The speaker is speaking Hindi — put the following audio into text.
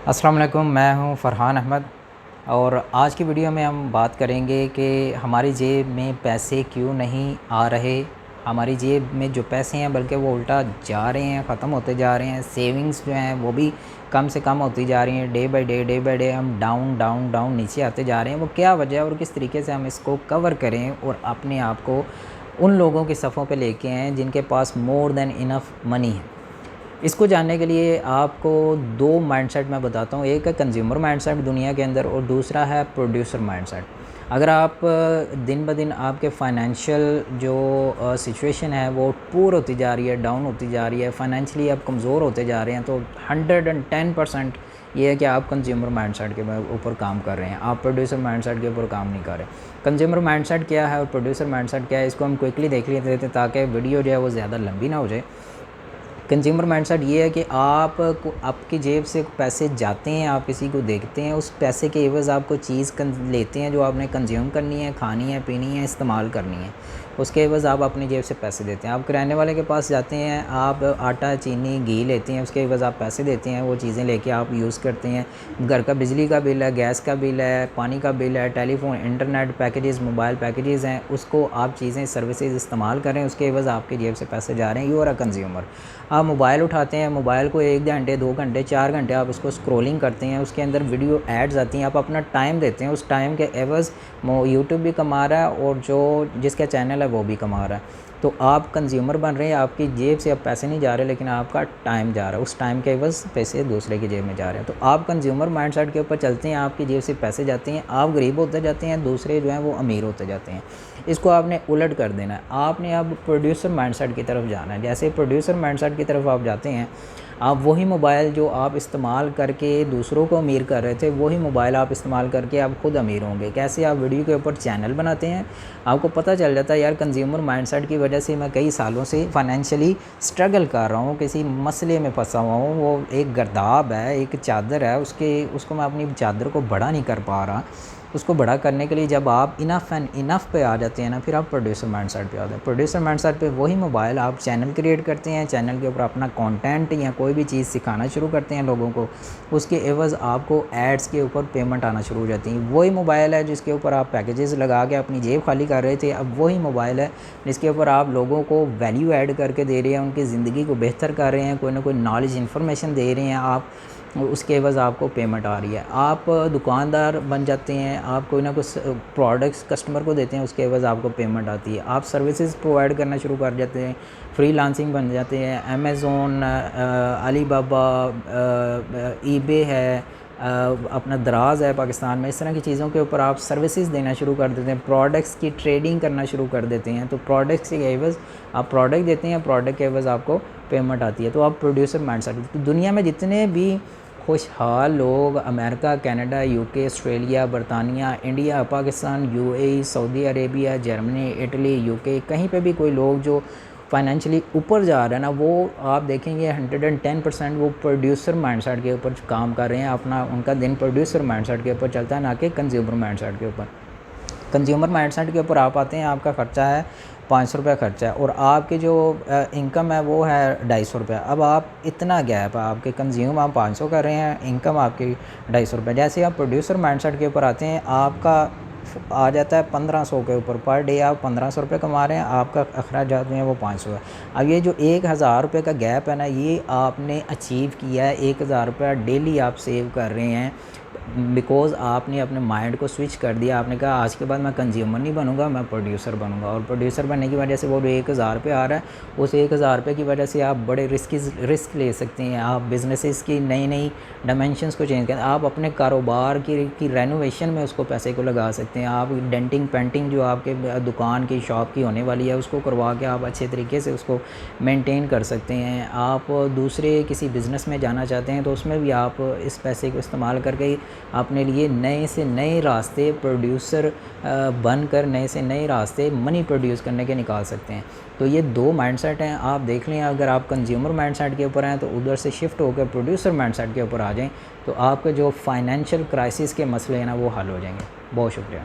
अस्सलाम वालेकुम, मैं हूं फ़रहान अहमद और आज की वीडियो में हम बात करेंगे कि हमारी जेब में पैसे क्यों नहीं आ रहे। हमारी जेब में जो पैसे हैं बल्कि वो उल्टा जा रहे हैं, ख़त्म होते जा रहे हैं। सेविंग्स जो हैं वो भी कम से कम होती जा रही हैं। डे बाय डे हम डाउन डाउन डाउन नीचे आते जा रहे हैं। वो क्या वजह है और किस तरीके से हम इसको कवर करें और अपने आप को उन लोगों की सफ़ों पे लेके आएँ जिनके पास मोर देन इनफ मनी है। इसको जानने के लिए आपको दो माइंडसेट मैं बताता हूँ। एक है कंज्यूमर माइंडसेट दुनिया के अंदर और दूसरा है प्रोड्यूसर माइंडसेट। अगर आप दिन ब दिन आपके फाइनेंशियल जो सिचुएशन है वो पुअर होती जा रही है, डाउन होती जा रही है, फाइनेंशियली आप कमज़ोर होते जा रहे हैं, तो 110% ये है कि आप कंज्यूमर माइंडसेट के ऊपर काम कर रहे हैं, आप प्रोड्यूसर माइंडसेट के ऊपर काम नहीं कर रहे। कंज्यूमर माइंडसेट क्या है और प्रोड्यूसर माइंडसेट क्या है, इसको हम क्विकली देख लेते हैं ताकि वीडियो जो है वो ज़्यादा लंबी ना हो जाए। कंज्यूमर माइंडसेट ये है कि आपको आपकी जेब से पैसे जाते हैं, आप किसी को देखते हैं, उस पैसे के एवज़ आपको चीज़ लेते हैं जो आपने कंज्यूम करनी है, खानी है, पीनी है, इस्तेमाल करनी है। उसके एवज़ आप अपनी जेब से पैसे देते हैं। आप किराने वाले के पास जाते हैं, आप आटा, चीनी, घी लेते हैं, उसके एवज़ आप पैसे देते हैं, वो चीज़ें लेके आप यूज़ करते हैं। घर का बिजली का बिल है, गैस का बिल है, पानी का बिल है, telephone, internet packages, mobile packages हैं, उसको आप चीज़ें सर्विसेज इस्तेमाल करें, उसके एवज़ आपकी जेब से पैसे जा रहे हैं। You are a consumer. आप मोबाइल उठाते हैं, मोबाइल को 1 घंटे, 2 घंटे, 4 घंटे आप उसको स्क्रॉलिंग करते हैं, उसके अंदर वीडियो एड्स आती हैं, आप अपना टाइम देते हैं, उस टाइम के एवज़ यूट्यूब भी कमा रहा है और जो जिसका चैनल है वो भी कमा रहा है। तो आप कंज्यूमर बन रहे हैं, आपकी जेब से अब पैसे नहीं जा रहे लेकिन आपका टाइम जा रहा है, उस टाइम के एवज़ पैसे दूसरे की जेब में जा रहे हैं। तो आप कंज्यूमर माइंडसेट के ऊपर चलते हैं, आपकी जेब से पैसे जाते हैं, आप गरीब होते जाते हैं, दूसरे जो हैं वो अमीर होते जाते हैं। इसको आपने उलट कर देना है, आपने अब प्रोड्यूसर माइंडसेट की तरफ जाना है। जैसे प्रोड्यूसर माइंडसेट की तरफ आप जाते हैं, आप वही मोबाइल जो आप इस्तेमाल करके दूसरों को अमीर कर रहे थे, वही मोबाइल आप इस्तेमाल करके आप खुद अमीर होंगे। कैसे? आप वीडियो के ऊपर चैनल बनाते हैं, आपको पता चल जाता है यार कंज्यूमर माइंडसेट की वजह से मैं कई सालों से फाइनेंशियली स्ट्रगल कर रहा हूँ, किसी मसले में फंसा हुआ हूँ। वो एक गर्दाब है, एक चादर है, उसको मैं अपनी चादर को बड़ा नहीं कर पा रहा। उसको बड़ा करने के लिए जब आप इनफ़ एंड इनफ़ पे आ जाते हैं ना, फिर आप प्रोड्यूसर माइंडसेट पे आते हैं। प्रोड्यूसर माइंडसेट पे वही मोबाइल आप चैनल क्रिएट करते हैं, चैनल के ऊपर अपना कंटेंट या कोई भी चीज़ सिखाना शुरू करते हैं लोगों को, उसके एवज़ आपको एड्स के ऊपर पेमेंट आना शुरू हो जाती है। वही मोबाइल है जिसके ऊपर आप पैकेजेस लगा के अपनी जेब खाली कर रहे थे, अब वही मोबाइल है जिसके ऊपर आप लोगों को वैल्यू ऐड करके दे रहे हैं, उनकी ज़िंदगी को बेहतर कर रहे हैं, कोई ना कोई नॉलेज इन्फॉर्मेशन दे रहे हैं आप, उसके एवज़ आपको पेमेंट आ रही है। आप दुकानदार बन जाते हैं, आप कोई ना कुछ प्रोडक्ट्स कस्टमर को देते हैं, उसके एवज़ आपको पेमेंट आती है। आप सर्विसेज प्रोवाइड करना शुरू कर जाते हैं, फ्रीलांसिंग बन जाते हैं। अमेज़न, अलीबाबा, ईबे है, अपना दराज़ है पाकिस्तान में, इस तरह की चीज़ों के ऊपर आप सर्विसेज देना शुरू कर देते हैं, प्रोडक्ट्स की ट्रेडिंग करना शुरू कर देते हैं। तो प्रोडक्ट्स के एवज़ आप प्रोडक्ट देते हैं, प्रोडक्ट के एवज़ आपको पेमेंट आती है। तो आप प्रोड्यूसर माइंडसेट। तो दुनिया में जितने भी खुशहाल लोग, अमेरिका, कनाडा, यूके, ऑस्ट्रेलिया, बरतानिया, India, Pakistan, UAE, Saudi Arabia, Germany, Italy, UK, कहीं पे भी कोई लोग जो फाइनेंशियली ऊपर जा रहे हैं ना, वो आप देखेंगे 110% वो प्रोड्यूसर माइंडसेट के ऊपर काम कर रहे हैं। अपना उनका दिन प्रोड्यूसर माइंडसेट के ऊपर चलता है, ना कि कंज्यूमर माइंडसेट के ऊपर। कंज्यूमर माइंडसेट के ऊपर आप आते हैं, आपका ख़र्चा है 500 रुपये खर्चा है और आपकी जो इनकम है वो है 250 रुपये। अब आप इतना गैप है, आपके कंज्यूम आप 500 कर रहे हैं, इनकम आपकी 250 रुपये। जैसे आप प्रोड्यूसर माइंडसेट के ऊपर आते हैं, आपका आ जाता है 1500 के ऊपर। पर डे आप 1500 रुपये कमा रहे हैं, आपका अखराजात जो है वो 500 है। अब ये जो 1000 रुपये का गैप है ना, ये आपने अचीव किया है। 1000 रुपया डेली आप सेव कर रहे हैं बिकॉज़ आपने अपने माइंड को स्विच कर दिया। आपने कहा आज के बाद मैं कंज्यूमर नहीं बनूंगा, मैं प्रोड्यूसर बनूंगा। और प्रोड्यूसर बनने की वजह से वो जो 1000 रुपये आ रहा है, उस 1000 रुपये की वजह से आप बड़े रिस्क ले सकते हैं। आप बिजनेसेस की नई नई डायमेंशंस को चेंज करें, आप अपने कारोबार की रेनोवेशन में उसको पैसे को लगा सकते हैं। आप डेंटिंग पेंटिंग जो आपके दुकान की शॉप की होने वाली है, उसको करवा के आप अच्छे तरीके से उसको मेंटेन कर सकते हैं। आप दूसरे किसी बिज़नेस में जाना चाहते हैं तो उसमें भी आप इस पैसे को इस्तेमाल करके अपने लिए नए से नए रास्ते प्रोड्यूसर बनकर नए से नए रास्ते मनी प्रोड्यूस करने के निकाल सकते हैं। तो ये दो माइंडसेट हैं, आप देख लें। अगर आप कंज्यूमर माइंडसेट के ऊपर हैं तो उधर से शिफ्ट होकर प्रोड्यूसर माइंडसेट के ऊपर आ जाएं, तो आपके जो फाइनेंशियल क्राइसिस के मसले हैं ना, वो हल हो जाएंगे। बहुत शुक्रिया।